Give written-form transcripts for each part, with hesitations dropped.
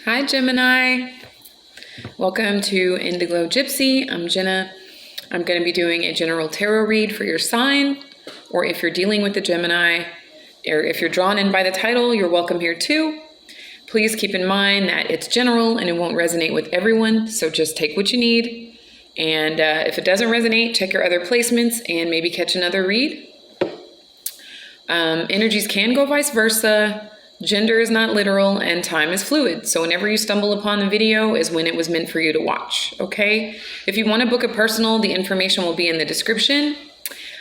Hi Gemini, welcome to Indigo Gypsy. I'm Jenna. I'm going to be doing a general tarot read for your sign, or if you're dealing with the Gemini, or if you're drawn in by the title, you're welcome here too. Please keep in mind that it's general and it won't resonate with everyone, so just take what you need. And if it doesn't resonate, check your other placements and maybe catch another read. Energies can go vice versa. Gender is not literal and time is fluid. So whenever you stumble upon the video is when it was meant for you to watch, okay? If you want to book a personal, the information will be in the description.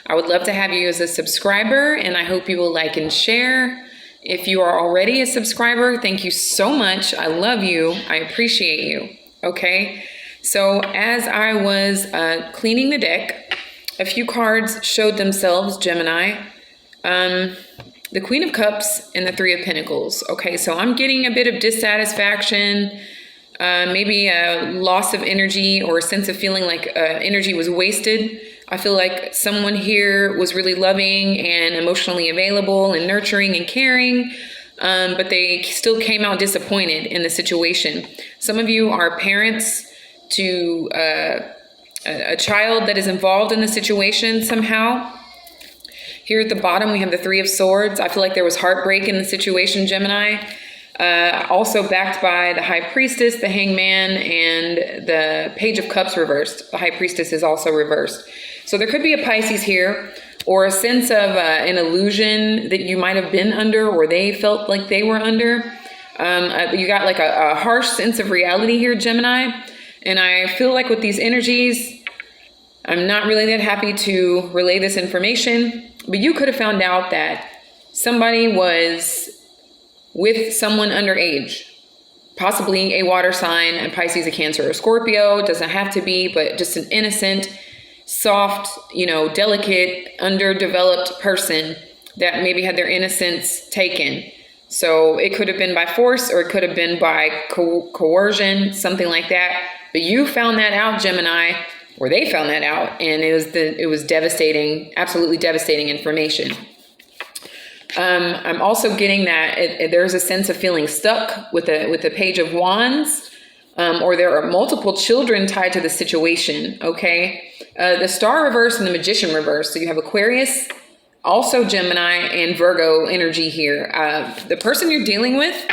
I would love to have you as a subscriber, and I hope you will like and share. If you are already a subscriber, thank you so much. I love you. I appreciate you, okay? So as I was cleaning the deck, a few cards showed themselves, Gemini. The Queen of Cups and the Three of Pentacles. Okay, so I'm getting a bit of dissatisfaction, maybe a loss of energy or a sense of feeling like energy was wasted. I feel like someone here was really loving and emotionally available and nurturing and caring, but they still came out disappointed in the situation. Some of you are parents to a child that is involved in the situation somehow. Here at the bottom, we have the Three of Swords. I feel like there was heartbreak in the situation, Gemini. Also backed by the High Priestess, the Hangman, and the Page of Cups reversed. The High Priestess is also reversed. So there could be a Pisces here, or a sense of an illusion that you might have been under, or they felt like they were under. You got like a harsh sense of reality here, Gemini. And I feel like with these energies, I'm not really that happy to relay this information. But you could have found out that somebody was with someone underage, possibly a water sign, a Pisces, a Cancer, or Scorpio. Doesn't have to be, but just an innocent, soft, delicate, underdeveloped person that maybe had their innocence taken. So it could have been by force, or it could have been by coercion, something like that. But you found that out, Gemini. Or they found that out, and it was devastating, absolutely devastating information. I'm also getting that there's a sense of feeling stuck with the Page of Wands, or there are multiple children tied to the situation. Okay, the Star reverse and the Magician reverse. So you have Aquarius, also Gemini, and Virgo energy here. The person you're dealing with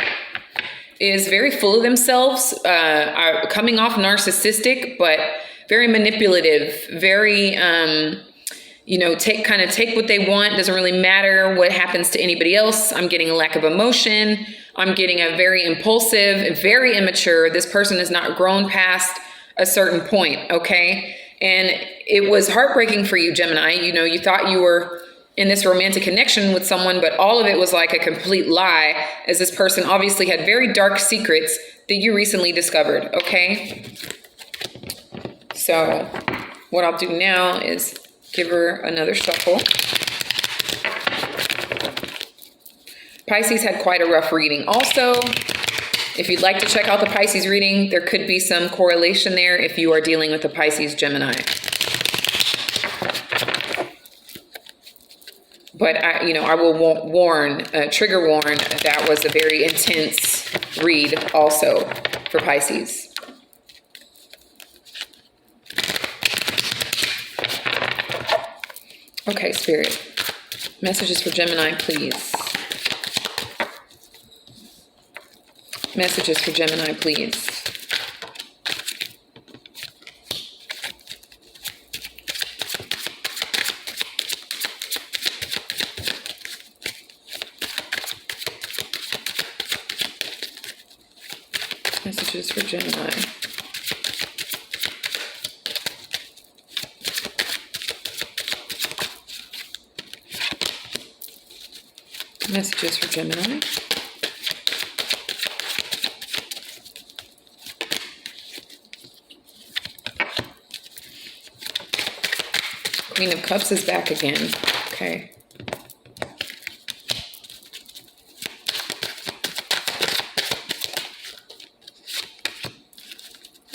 is very full of themselves, are coming off narcissistic, but very manipulative, very, take what they want. Doesn't really matter what happens to anybody else. I'm getting a lack of emotion. I'm getting a very impulsive, very immature. This person has not grown past a certain point, okay? And it was heartbreaking for you, Gemini. You thought you were in this romantic connection with someone, but all of it was like a complete lie, as this person obviously had very dark secrets that you recently discovered, okay? So what I'll do now is give her another shuffle. Pisces had quite a rough reading. Also, if you'd like to check out the Pisces reading, there could be some correlation there if you are dealing with the Pisces Gemini. But I will trigger warn, that was a very intense read also for Pisces. Okay, Spirit. Messages for Gemini, please. Messages for Gemini, please. Messages for Gemini. Messages for Gemini. Queen of Cups is back again. Okay.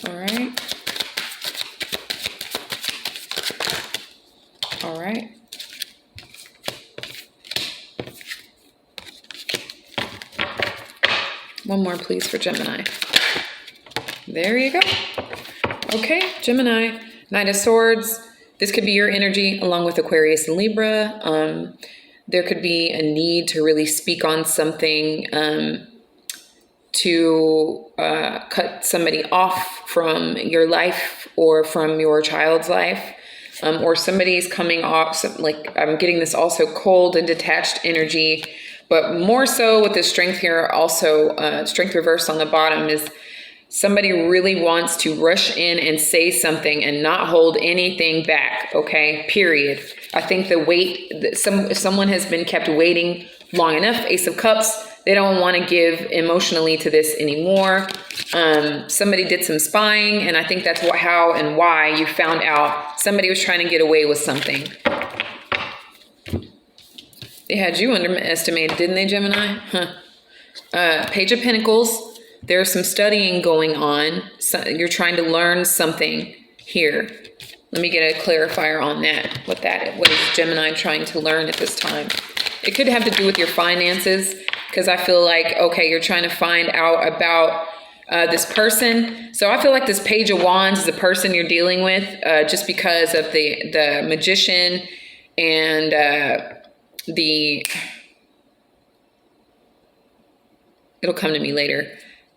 All right. All right. One more, please, for Gemini. There you go. Okay, Gemini, Knight of Swords. This could be your energy along with Aquarius and Libra. There could be a need to really speak on something, to cut somebody off from your life or from your child's life. Or somebody's coming off, like I'm getting this also cold and detached energy, but more so with the Strength here, also Strength reversed on the bottom, is somebody really wants to rush in and say something and not hold anything back, okay, period. I think the wait, if someone has been kept waiting long enough, Ace of Cups, they don't want to give emotionally to this anymore. Somebody did some spying, and I think that's how and why you found out somebody was trying to get away with something. They had you underestimated, didn't they, Gemini? Page of Pentacles. There's some studying going on. So you're trying to learn something here. Let me get a clarifier on that. What is Gemini trying to learn at this time? It could have to do with your finances, because I feel like, okay, you're trying to find out about this person. So I feel like this Page of Wands is the person you're dealing with, just because of the Magician and it'll come to me later,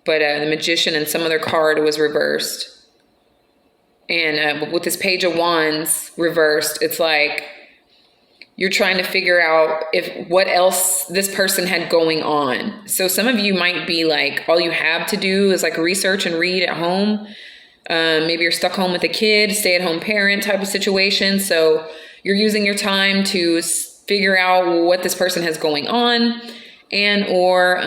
but the Magician and some other card was reversed. And with this Page of Wands reversed, it's like you're trying to figure out what else this person had going on. So some of you might be like, all you have to do is like research and read at home. Maybe you're stuck home with a kid, stay-at-home parent type of situation. So you're using your time to figure out what this person has going on, or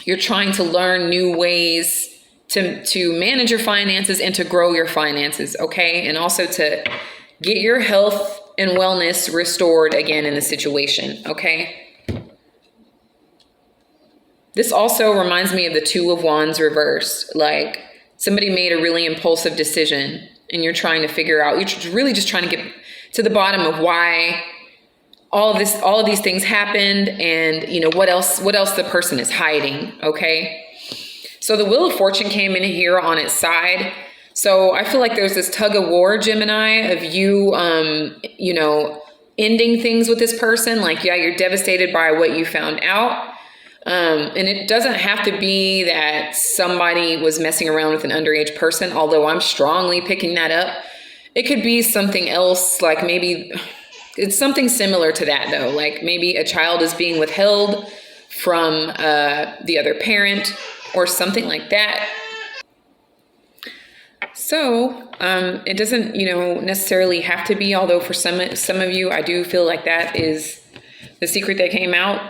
you're trying to learn new ways to manage your finances and to grow your finances, okay? And also to get your health and wellness restored again in the situation, okay? This also reminds me of the Two of Wands reversed. Like somebody made a really impulsive decision and you're trying to figure out, you're really just trying to get to the bottom of why all of these things happened, and you know what else the person is hiding, okay? So the Wheel of Fortune came in here on its side. So I feel like there's this tug of war, Gemini, of you, ending things with this person. Like, yeah, you're devastated by what you found out. And it doesn't have to be that somebody was messing around with an underage person, although I'm strongly picking that up. It could be something else, like maybe it's something similar to that, though. Like maybe a child is being withheld from the other parent or something like that. So it doesn't, necessarily have to be, although for some of you, I do feel like that is the secret that came out,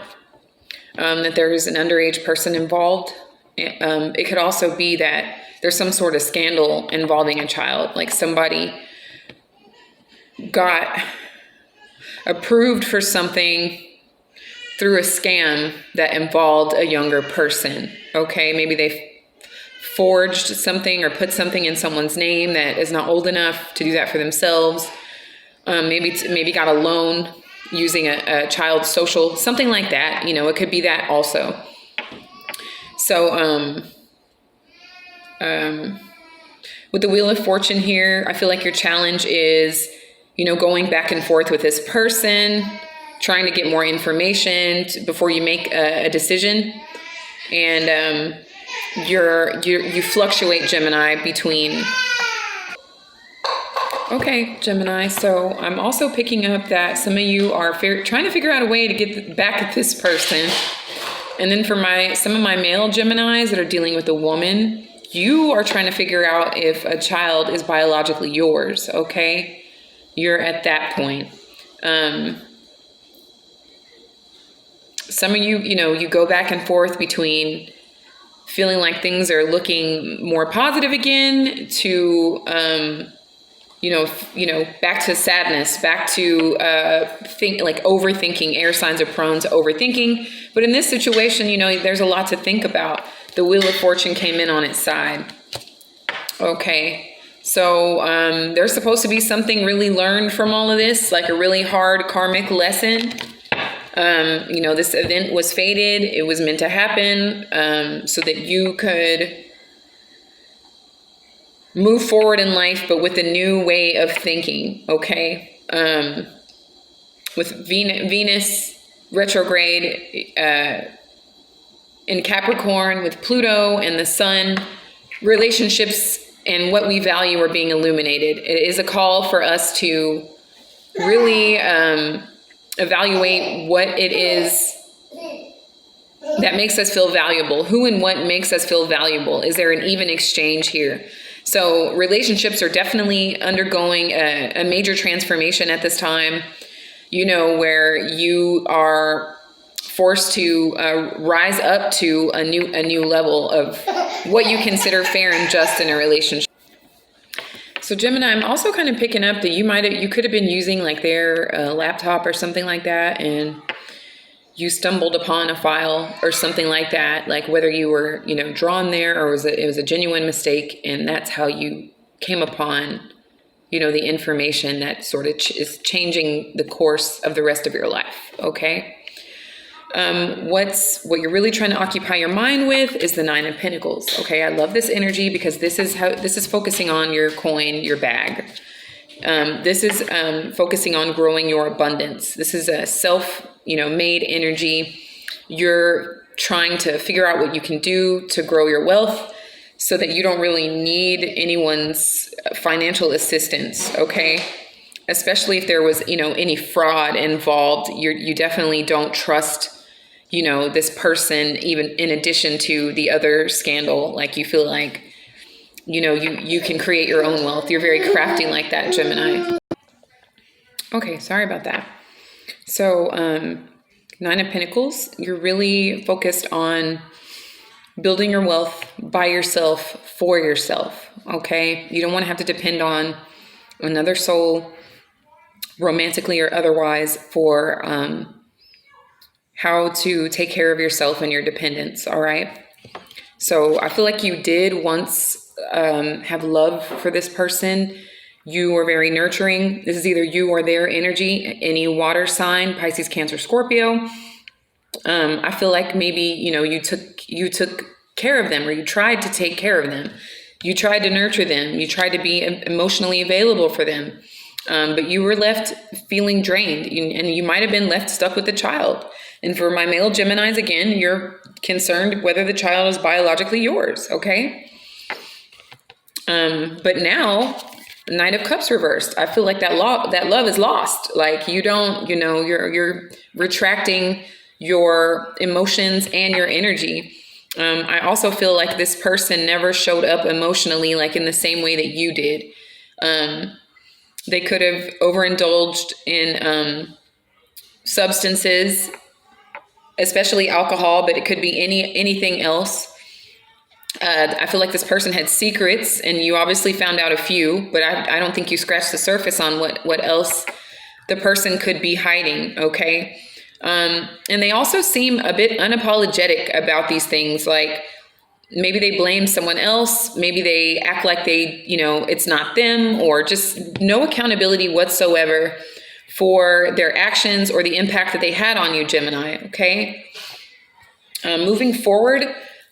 that there is an underage person involved. It could also be that there's some sort of scandal involving a child, like somebody got approved for something through a scam that involved a younger person, okay? Maybe they forged something or put something in someone's name that is not old enough to do that for themselves. Maybe got a loan using a child's social, something like that. It could be that also. So with the Wheel of Fortune here, I feel like your challenge is, going back and forth with this person, trying to get more information before you make a decision. And you fluctuate, Gemini, between. Okay, Gemini, so I'm also picking up that some of you are trying to figure out a way to get back at this person. And then for some of my male Geminis that are dealing with a woman, you are trying to figure out if a child is biologically yours, okay? You're at that point. Some of you, you go back and forth between feeling like things are looking more positive again to, back to sadness, back to overthinking. Air signs are prone to overthinking. But in this situation, there's a lot to think about. The Wheel of Fortune came in on its side. Okay. So there's supposed to be something really learned from all of this, like a really hard karmic lesson. This event was fated. It was meant to happen so that you could move forward in life, but with a new way of thinking, okay? With Venus retrograde in Capricorn, with Pluto and the Sun, relationships and what we value are being illuminated. It is a call for us to really evaluate what it is that makes us feel valuable. Who and what makes us feel valuable? Is there an even exchange here? So relationships are definitely undergoing a major transformation at this time, where you are forced to rise up to a new level of what you consider fair and just in a relationship. So Gemini, I'm also kind of picking up that you could have been using like their laptop or something like that, and you stumbled upon a file or something like that, like whether you were, drawn there or it was a genuine mistake, and that's how you came upon, the information that sort of is changing the course of the rest of your life. Okay. What you're really trying to occupy your mind with is the Nine of Pentacles. Okay. I love this energy because this is focusing on your coin, your bag. This is focusing on growing your abundance. This is a made energy. You're trying to figure out what you can do to grow your wealth so that you don't really need anyone's financial assistance, okay? Especially if there was, any fraud involved. You definitely don't trust, this person, even in addition to the other scandal. Like you feel like, you can create your own wealth. You're very crafty like that, Gemini. Okay, sorry about that. So, Nine of Pentacles, you're really focused on building your wealth by yourself, for yourself, okay? You don't want to have to depend on another soul, romantically or otherwise, for how to take care of yourself and your dependents, all right? So I feel like you did once have love for this person. You were very nurturing. This is either you or their energy. Any water sign, Pisces, Cancer, Scorpio. I feel like maybe, you took care of them, or you tried to take care of them. You tried to nurture them. You tried to be emotionally available for them. But you were left feeling drained, and you might have been left stuck with the child. And for my male Geminis, again, you're concerned whether the child is biologically yours, okay? But now, Knight of Cups reversed. I feel like that love is lost. Like you don't, you're retracting your emotions and your energy. I also feel like this person never showed up emotionally, like in the same way that you did. They could have overindulged in substances, especially alcohol, but it could be anything else. I feel like this person had secrets, and you obviously found out a few, but I don't think you scratched the surface on what else the person could be hiding, okay? And they also seem a bit unapologetic about these things. Like maybe they blame someone else. Maybe they act like it's not them, or just no accountability whatsoever for their actions or the impact that they had on you, Gemini, okay? Moving forward,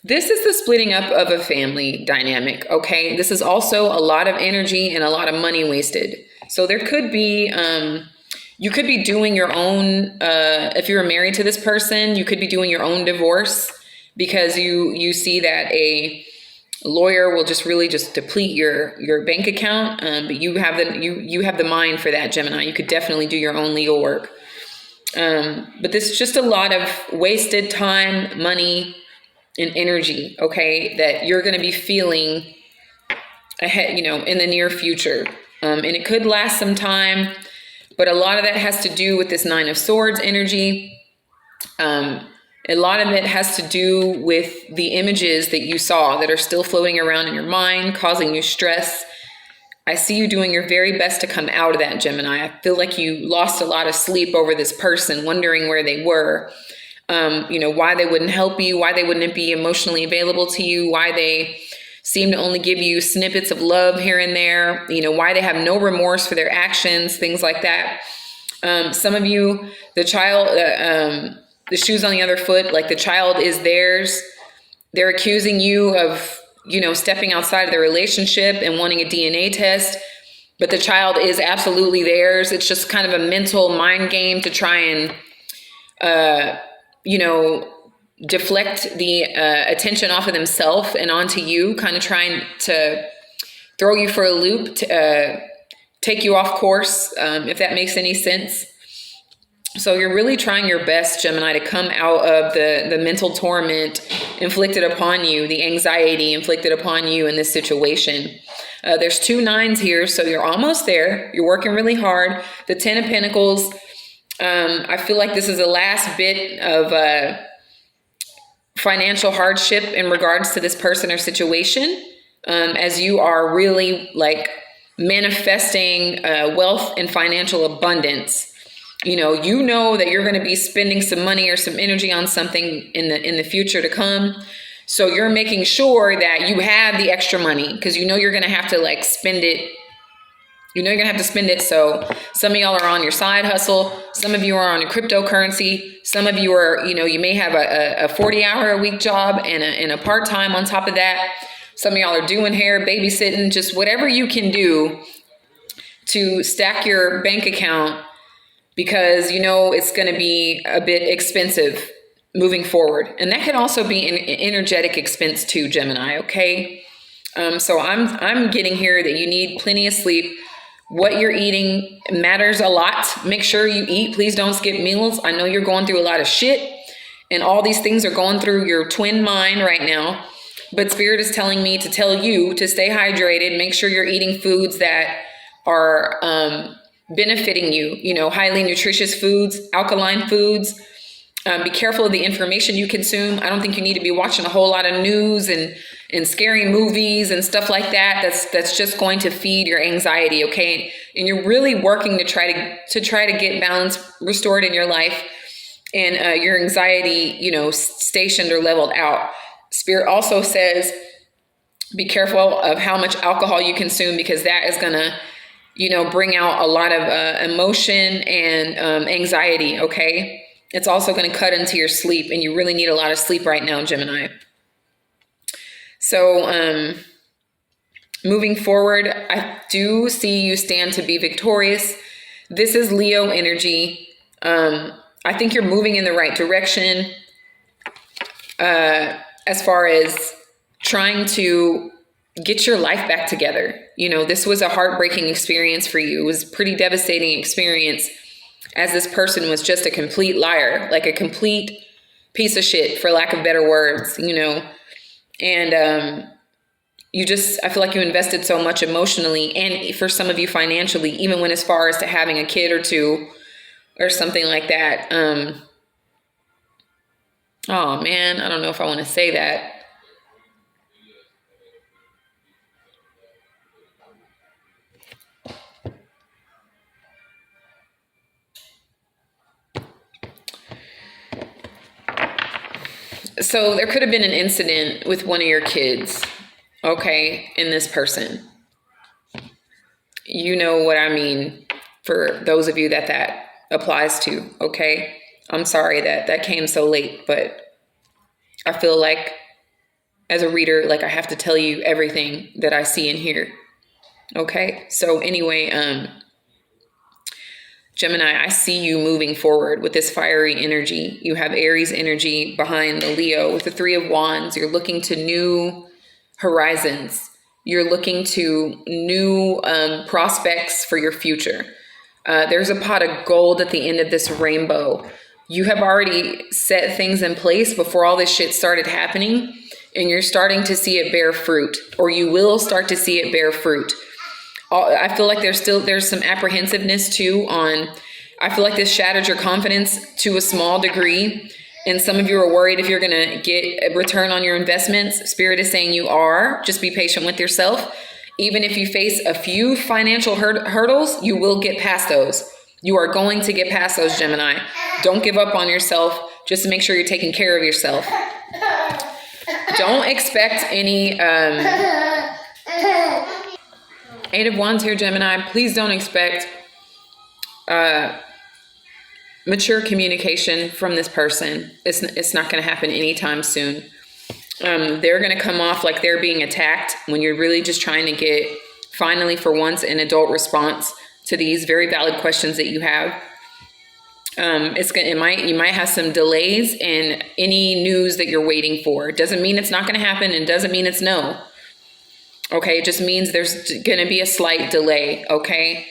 this is the splitting up of a family dynamic, okay? This is also a lot of energy and a lot of money wasted. So there could be, you could be doing your own, if you're married to this person, you could be doing your own divorce because you see that a lawyer will just really just deplete your bank account. But you have the mind for that, Gemini. You could definitely do your own legal work. But this is just a lot of wasted time, money, and energy, okay, that you're going to be feeling ahead, in the near future. And it could last some time, but a lot of that has to do with this Nine of Swords energy. A lot of it has to do with the images that you saw that are still floating around in your mind, causing you stress. I see you doing your very best to come out of that, Gemini. I feel like you lost a lot of sleep over this person, wondering where they were. Why they wouldn't help you, why they wouldn't be emotionally available to you, why they seem to only give you snippets of love here and there, why they have no remorse for their actions, things like that. Some of you, the child, the shoes on the other foot, like the child is theirs. They're accusing you of, stepping outside of the relationship and wanting a DNA test, but the child is absolutely theirs. It's just kind of a mental mind game to try and, deflect the attention off of themselves and onto you, kind of trying to throw you for a loop, to take you off course, if that makes any sense. So you're really trying your best, Gemini, to come out of the mental torment inflicted upon you, the anxiety inflicted upon you in this situation. There's 2 9s here, so you're almost there. You're working really hard. The 10 of Pentacles, I feel like this is the last bit of financial hardship in regards to this person or situation, as you are really like manifesting wealth and financial abundance. You know that you're going to be spending some money or some energy on something in the future to come. So you're making sure that you have the extra money, because you're going to have to like spend it. You're going to have to spend it. So some of y'all are on your side hustle. Some of you are on a cryptocurrency. Some of you are, you may have a 40-hour-a-week job and a part-time on top of that. Some of y'all are doing hair, babysitting, just whatever you can do to stack your bank account, because it's going to be a bit expensive moving forward. And that can also be an energetic expense too, Gemini, okay? So I'm getting here that you need plenty of sleep. What you're eating matters a lot. Make sure you eat. Please don't skip meals. I know you're going through a lot of shit, and all these things are going through your twin mind right now. But Spirit is telling me to tell you to stay hydrated. Make sure you're eating foods that are benefiting you, highly nutritious foods, alkaline foods. Be careful of the information you consume. I don't think you need to be watching a whole lot of news and scary movies and stuff like that. That's just going to feed your anxiety, okay? And you're really working to try to get balance restored in your life, and your anxiety, stationed or leveled out. Spirit also says, be careful of how much alcohol you consume, because that is gonna, bring out a lot of emotion and anxiety, okay? It's also going to cut into your sleep, and you really need a lot of sleep right now, Gemini. So moving forward, I do see you stand to be victorious. This is Leo energy. I think you're moving in the right direction as far as trying to get your life back together. This was a heartbreaking experience for you. It was a pretty devastating experience, as this person was just a complete liar, like a complete piece of shit, for lack of better words, and I feel like you invested so much emotionally, and for some of you financially, even went as far as to having a kid or two or something like that. Oh man, I don't know if I want to say that. So there could have been an incident with one of your kids, okay, in this person. You know what I mean, for those of you that applies to, okay? I'm sorry that came so late, but I feel like as a reader, like I have to tell you everything that I see and hear, okay? So anyway, Gemini, I see you moving forward with this fiery energy. You have Aries energy behind the Leo with the 3 of Wands. You're looking to new horizons. You're looking to new prospects for your future. There's a pot of gold at the end of this rainbow. You have already set things in place before all this shit started happening, and you're starting to see it bear fruit, or you will start to see it bear fruit. I feel like there's some apprehensiveness too I feel like this shattered your confidence to a small degree. And some of you are worried if you're going to get a return on your investments. Spirit is saying you are. Just be patient with yourself. Even if you face a few financial hurdles, you will get past those. You are going to get past those, Gemini. Don't give up on yourself. Just make sure you're taking care of yourself. Don't expect any... 8 of Wands here, Gemini. Please don't expect mature communication from this person. It's not going to happen anytime soon. They're going to come off like they're being attacked when you're really just trying to get, finally, for once, an adult response to these very valid questions that you have. You might have some delays in any news that you're waiting for. It doesn't mean it's not going to happen, and doesn't mean it's no. Okay, it just means there's going to be a slight delay. Okay,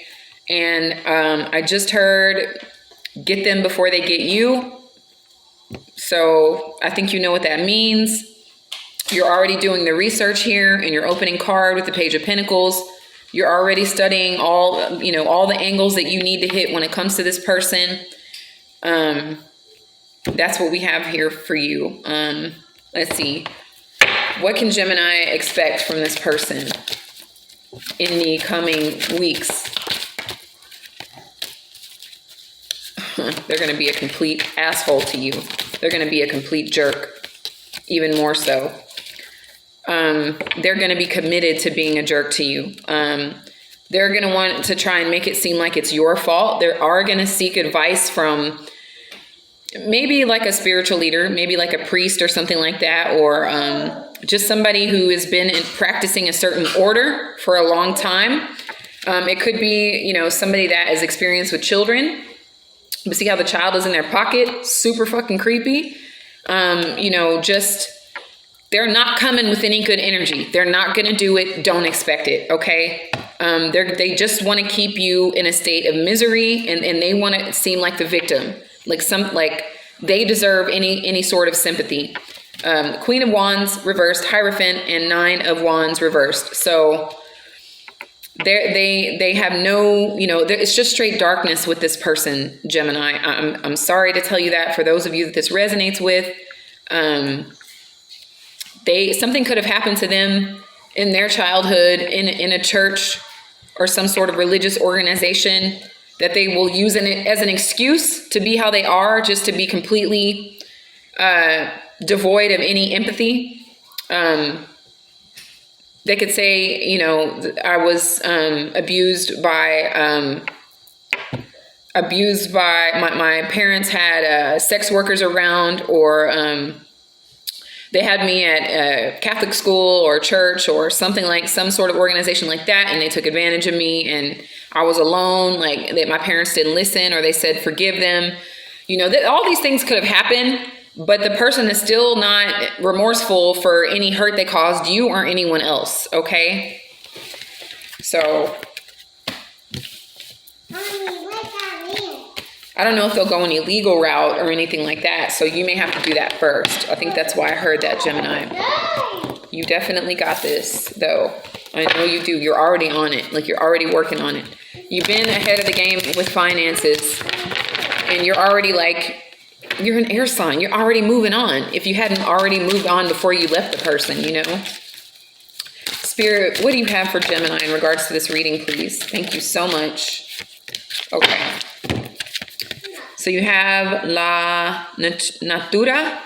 and I just heard, get them before they get you. So I think you know what that means. You're already doing the research here in your opening card with the Page of Pentacles. You're already studying all the angles that you need to hit when it comes to this person. That's what we have here for you. Let's see. What can Gemini expect from this person in the coming weeks? They're going to be a complete asshole to you. They're going to be a complete jerk, even more so. They're going to be committed to being a jerk to you. They're going to want to try and make it seem like it's your fault. They are going to seek advice from maybe like a spiritual leader, maybe like a priest or something like that, or just somebody who has been practicing a certain order for a long time. It could be, somebody that is experienced with children. But see how the child is in their pocket? Super fucking creepy. They're not coming with any good energy. They're not going to do it. Don't expect it. Okay. They just want to keep you in a state of misery, and they want to seem like the victim, like they deserve any sort of sympathy. Queen of Wands reversed, Hierophant, and Nine of Wands reversed. So they have no, it's just straight darkness with this person, Gemini. I'm sorry to tell you that. For those of you that this resonates with, something could have happened to them in their childhood in a church or some sort of religious organization that they will use it as an excuse to be how they are, just to be completely devoid of any empathy. They could say, I was abused by my parents had sex workers around, or they had me at a Catholic school or church or something, like some sort of organization like that, and they took advantage of me, and I was alone, like that my parents didn't listen, or they said forgive them. All these things could have happened, but the person is still not remorseful for any hurt they caused you or anyone else. Okay, so I don't know if they'll go any legal route or anything like that, so you may have to do that first. I think that's why I heard that, Gemini. You definitely got this, though. I know you do. You're already on it. Like, you're already working on it. You've been ahead of the game with finances, and you're already you're an air sign. You're already moving on. If you hadn't already moved on before you left the person, Spirit, what do you have for Gemini in regards to this reading, please? Thank you so much. Okay. So you have La Natura.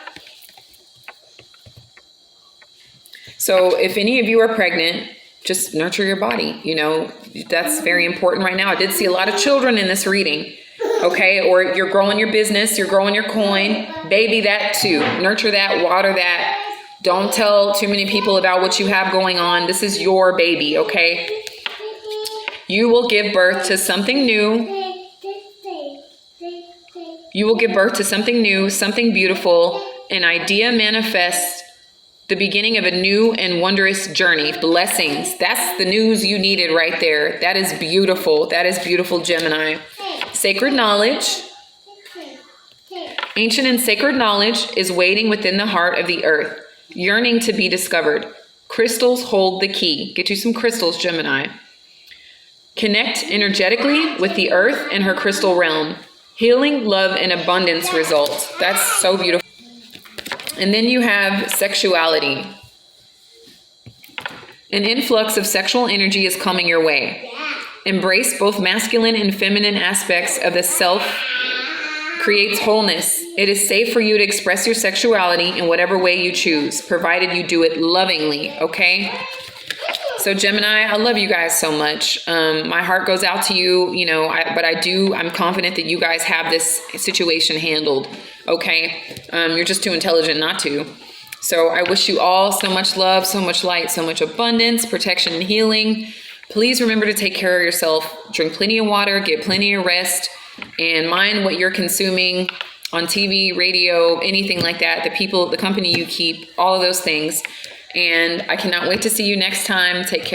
So if any of you are pregnant, just nurture your body. That's very important right now. I did see a lot of children in this reading. Okay, or you're growing your business, you're growing your coin. Baby that too. Nurture that, water that. Don't tell too many people about what you have going on. This is your baby, okay? You will give birth to something new. You will give birth to something new, something beautiful. An idea manifests the beginning of a new and wondrous journey. Blessings. That's the news you needed right there. That is beautiful. That is beautiful, Gemini. Sacred knowledge. Ancient and sacred knowledge is waiting within the heart of the earth, yearning to be discovered. Crystals hold the key. Get you some crystals, Gemini. Connect energetically with the earth and her crystal realm. Healing, love, and abundance results. That's so beautiful. And then you have sexuality. An influx of sexual energy is coming your way. Embrace both masculine and feminine aspects of the self. Creates wholeness. It is safe for you to express your sexuality in whatever way you choose, provided you do it lovingly, okay? So Gemini, I love you guys so much. My heart goes out to you, you know, I'm confident that you guys have this situation handled. Okay. You're just too intelligent not to. So I wish you all so much love, so much light, so much abundance, protection, and healing. Please remember to take care of yourself. Drink plenty of water, get plenty of rest, and mind what you're consuming on TV, radio, anything like that, the people, the company you keep, all of those things. And I cannot wait to see you next time. Take care.